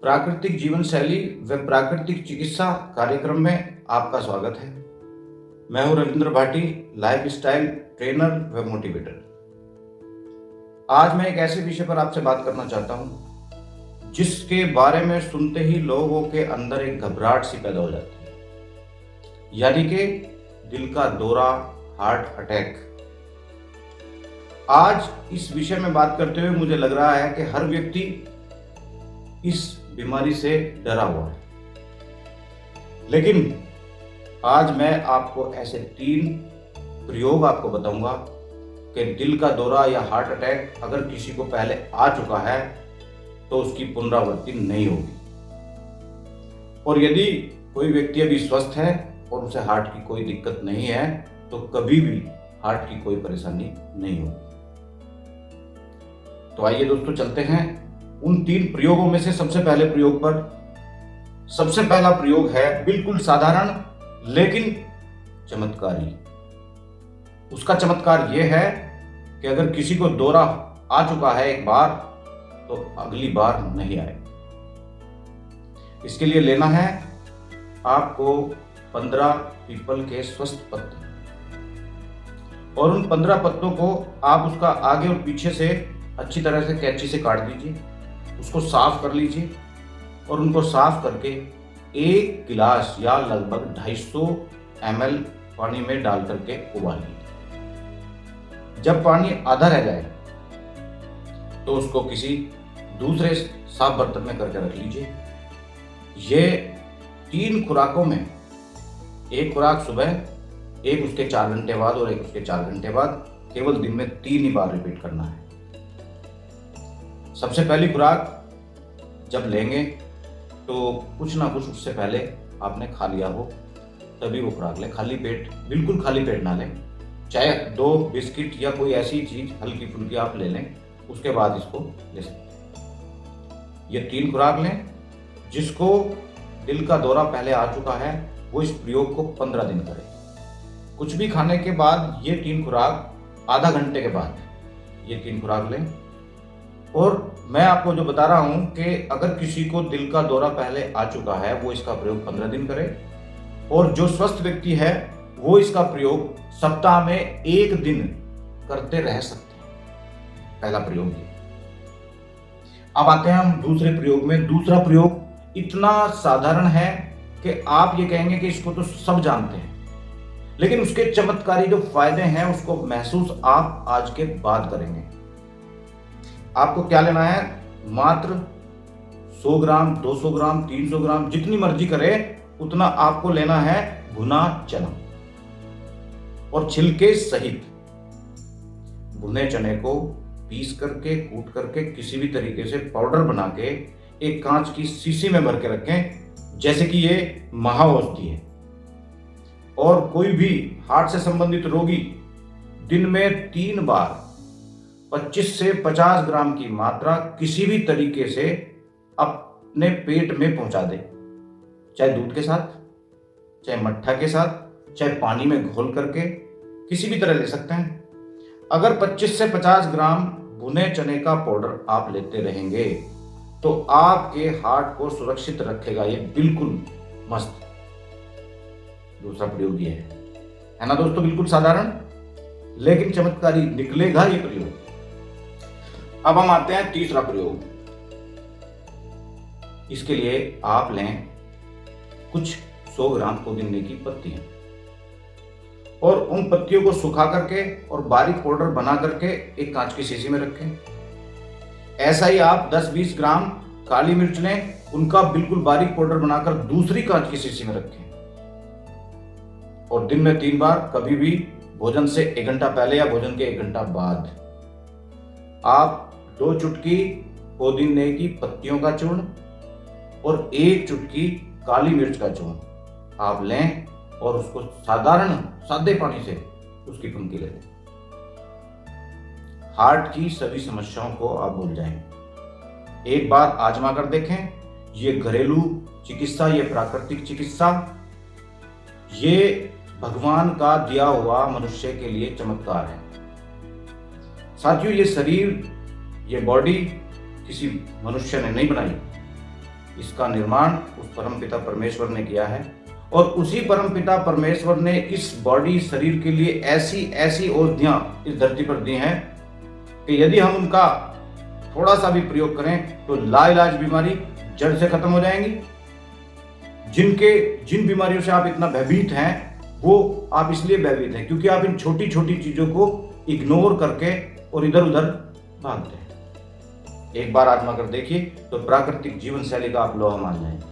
प्राकृतिक जीवन शैली व प्राकृतिक चिकित्सा कार्यक्रम में आपका स्वागत है। मैं हूं Ravindra Bhati, life style trainer व मोटिवेटर। आज मैं एक ऐसे विषय पर आपसे बात करना चाहता हूं जिसके बारे में सुनते ही लोगों के अंदर एक घबराहट सी पैदा हो जाती है, यानी कि दिल का दौरा, हार्ट अटैक। आज इस विषय में बात करते हुए मुझे लग रहा है कि हर व्यक्ति इस बीमारी से डरा हुआ है, लेकिन आज मैं आपको ऐसे 3 प्रयोग आपको बताऊंगा कि दिल का दौरा या हार्ट अटैक अगर किसी को पहले आ चुका है तो उसकी पुनरावृत्ति नहीं होगी, और यदि कोई व्यक्ति अभी स्वस्थ है और उसे हार्ट की कोई दिक्कत नहीं है तो कभी भी हार्ट की कोई परेशानी नहीं होगी। तो आइए दोस्तों, चलते हैं उन 3 प्रयोगों में से सबसे पहले प्रयोग पर। सबसे पहला प्रयोग है बिल्कुल साधारण लेकिन चमत्कारी। उसका चमत्कार यह है कि अगर किसी को दौरा आ चुका है एक बार तो अगली बार नहीं आए। इसके लिए लेना है आपको 15 पीपल के स्वस्थ पत्ते, और उन 15 पत्तों को आप उसका आगे और पीछे से अच्छी तरह से कैंची से काट दीजिए, उसको साफ कर लीजिए, और उनको साफ करके 1 गिलास या लगभग 250 ml पानी में डाल करके उबालिए। जब पानी आधा रह जाए तो उसको किसी दूसरे साफ बर्तन में करके रख लीजिए। ये 3 खुराकों में, एक खुराक सुबह, एक उसके 4 घंटे बाद और एक उसके 4 घंटे बाद, केवल दिन में 3 ही बार रिपीट करना है। सबसे पहली खुराक जब लेंगे तो कुछ ना कुछ उससे पहले आपने खा लिया हो, तभी वो खुराक लें। खाली पेट, बिल्कुल खाली पेट ना लें। चाहे 2 बिस्किट या कोई ऐसी चीज हल्की फुल्की आप ले लें, उसके बाद इसको ले सकते हैं। ये 3 खुराक लें। जिसको दिल का दौरा पहले आ चुका है वो इस प्रयोग को 15 दिन करें। कुछ भी खाने के बाद ये 3 खुराक, आधा घंटे के बाद ये 3 खुराक लें। और मैं आपको जो बता रहा हूं कि अगर किसी को दिल का दौरा पहले आ चुका है वो इसका प्रयोग 15 दिन करे, और जो स्वस्थ व्यक्ति है वो इसका प्रयोग सप्ताह में 1 दिन करते रह सकते हैं। पहला प्रयोग ये। अब आते हैं हम दूसरे प्रयोग में। दूसरा प्रयोग इतना साधारण है कि आप ये कहेंगे कि इसको तो सब जानते हैं, लेकिन उसके चमत्कारी जो फायदे हैं उसको महसूस आप आज के बाद करेंगे। आपको क्या लेना है? मात्र 100 ग्राम, 200 ग्राम, 300 ग्राम, जितनी मर्जी करे उतना आपको लेना है भुना चना, और छिलके सहित भुने चने को पीस करके, कूट करके, किसी भी तरीके से पाउडर बना के एक कांच की शीशी में भर के रखें, जैसे कि ये महाऔषधि है। और कोई भी हार्ट से संबंधित रोगी दिन में 3 बार 25 से 50 ग्राम की मात्रा किसी भी तरीके से अपने पेट में पहुंचा दे, चाहे दूध के साथ, चाहे मट्ठा के साथ, चाहे पानी में घोल करके, किसी भी तरह ले सकते हैं। अगर 25 से 50 ग्राम भुने चने का पाउडर आप लेते रहेंगे तो आपके हार्ट को सुरक्षित रखेगा। ये बिल्कुल मस्त दूसरा प्रयोग ये है ना दोस्तों? बिल्कुल साधारण लेकिन चमत्कारी निकलेगा ये प्रयोग। अब हम आते हैं तीसरा प्रयोग। इसके लिए आप लें कुछ 100 ग्राम पुदीने की पत्तियां, और उन पत्तियों को सुखा करके और बारीक पाउडर बना करके एक कांच की शीशी में रखें। ऐसा ही आप 10-20 ग्राम काली मिर्च लें, उनका बिल्कुल बारीक पाउडर बनाकर दूसरी कांच की शीशी में रखें, और दिन में 3 बार, कभी भी भोजन से 1 घंटा पहले या भोजन के 1 घंटा बाद, आप 2 चुटकी पुदीने की पत्तियों का चूर्ण और 1 चुटकी काली मिर्च का चूर्ण आप लें, और उसको सादे पानी से उसकी फुंकी ले लें। हार्ट की सभी समस्याओं को आप भूल जाएंगे। एक बार आजमा कर देखें। ये घरेलू चिकित्सा, ये प्राकृतिक चिकित्सा, ये भगवान का दिया हुआ मनुष्य के लिए चमत्कार है। साथियों, ये शरीर, ये बॉडी किसी मनुष्य ने नहीं बनाई, इसका निर्माण उस परमपिता परमेश्वर ने किया है और उसी परमपिता परमेश्वर ने इस बॉडी शरीर के लिए ऐसी ऐसी औषधियां इस धरती पर दी हैं कि यदि हम उनका थोड़ा सा भी प्रयोग करें तो लाइलाज बीमारी जड़ से खत्म हो जाएंगी। जिन बीमारियों से आप इतना भयभीत हैं वो आप इसलिए भयभीत हैं क्योंकि आप इन छोटी छोटी चीजों को इग्नोर करके और इधर उधर भागते हैं। एक बार आजमा कर देखिए तो प्राकृतिक जीवन शैली का आप लोहा मान जाएंगे।